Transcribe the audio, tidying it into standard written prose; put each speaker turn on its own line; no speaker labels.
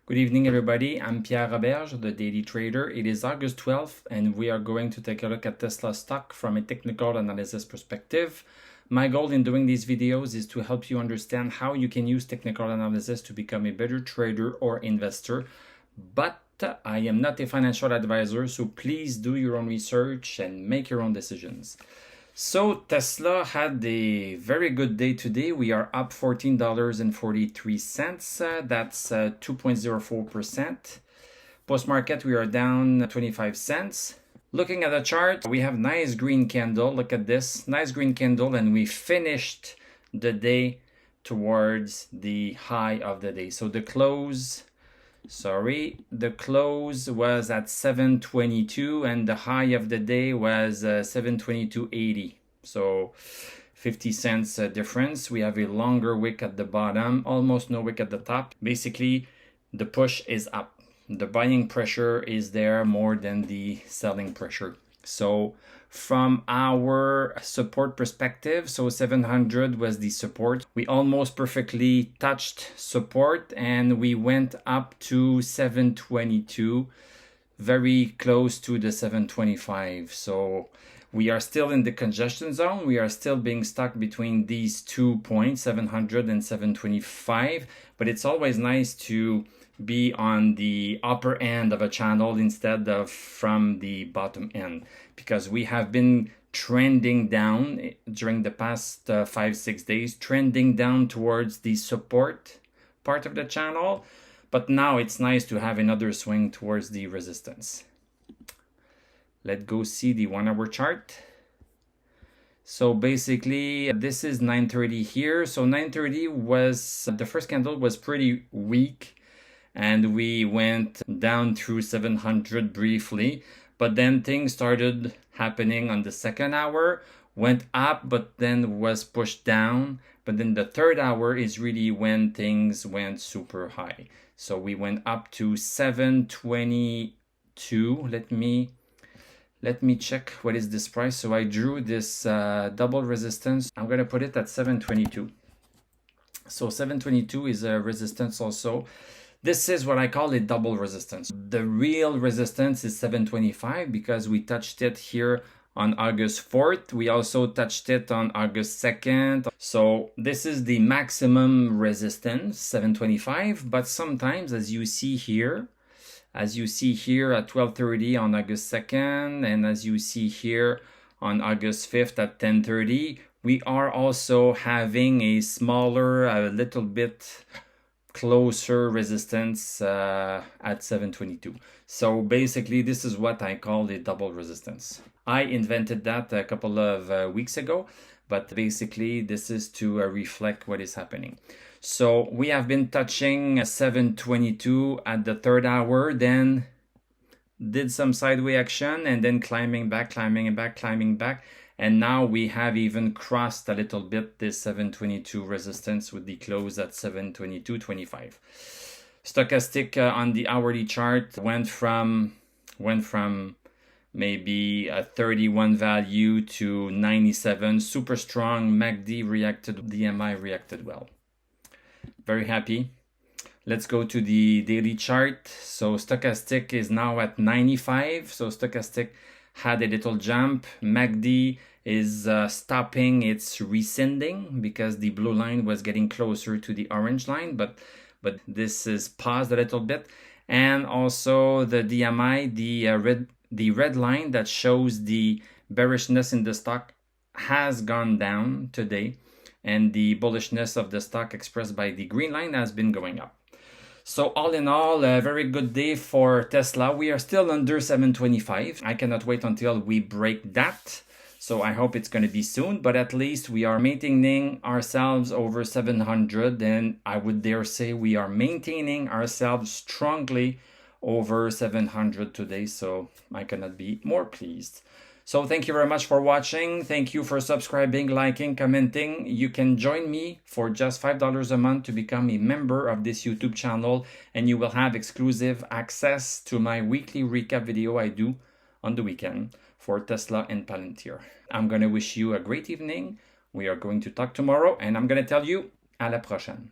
Good evening, everybody. I'm Pierre Roberge, the Daily Trader. It is August 12th, and we are going to take a look at Tesla stock from a technical analysis perspective. My goal in doing these videos is to help you understand how you can use technical analysis to become a better trader or investor. But I am not a financial advisor, so please do your own research and make your own decisions. So Tesla had a very good day today. We are up $14.43. That's 2.04%. Post-market, we are down 25 cents. Looking at the chart, we have nice green candle. Look at this, nice green candle, and we finished the day towards the high of the day. So the close was at 722 and the high of the day was 722.80. So 50 cents difference. We have a longer wick at the bottom, almost no wick at the top. Basically, the push is up. The buying pressure is there more than the selling pressure. So from our support perspective, so 700 was the support. We almost perfectly touched support and we went up to 722, very close to the 725. So we are still in the congestion zone. We are still being stuck between these 2 points, 700 and 725. But it's always nice to be on the upper end of a channel instead of from the bottom end, because we have been trending down during the past 5-6 days, trending down towards the support part of the channel. But now it's nice to have another swing towards the resistance. Let's go see the 1 hour chart. So basically, this is 9:30 here. So 9:30 was, the first candle was pretty weak, and we went down through 700 briefly, but then things started happening on the second hour, went up, but then was pushed down. But then the third hour is really when things went super high. So we went up to 722. Let me check what is this price. So I drew this double resistance. I'm going to put it at 722. So 722 is a resistance also. This is what I call a double resistance. The real resistance is 725 because we touched it here on August 4th. We also touched it on August 2nd. So this is the maximum resistance, 725. But sometimes, as you see here at 12:30 on August 2nd, and as you see here on August 5th at 10:30, we are also having a smaller, a little bit closer resistance at 722. So basically, this is what I call a double resistance. I invented that a couple of weeks ago, but basically this is to reflect what is happening. So we have been touching 722 at the third hour, then did some sideway action and then climbing back. And now we have even crossed a little bit this 722 resistance with the close at 722.25. Stochastic on the hourly chart went from maybe a 31 value to 97. Super strong. MACD reacted, DMI reacted well. Very happy. Let's go to the daily chart. So stochastic is now at 95. So stochastic had a little jump. MACD is stopping its rescinding because the blue line was getting closer to the orange line, but this is paused a little bit. And also the DMI, the red line that shows the bearishness in the stock has gone down today, and the bullishness of the stock expressed by the green line has been going up. So all in all, a very good day for Tesla. We are still under 725. I cannot wait until we break that. So I hope it's going to be soon, but at least we are maintaining ourselves over 700, and I would dare say we are maintaining ourselves strongly over 700 today. So I cannot be more pleased. So thank you very much for watching. Thank you for subscribing, liking, commenting. You can join me for just $5 a month to become a member of this YouTube channel, and you will have exclusive access to my weekly recap video I do on the weekend for Tesla and Palantir. I'm going to wish you a great evening. We are going to talk tomorrow, and I'm going to tell you à la prochaine.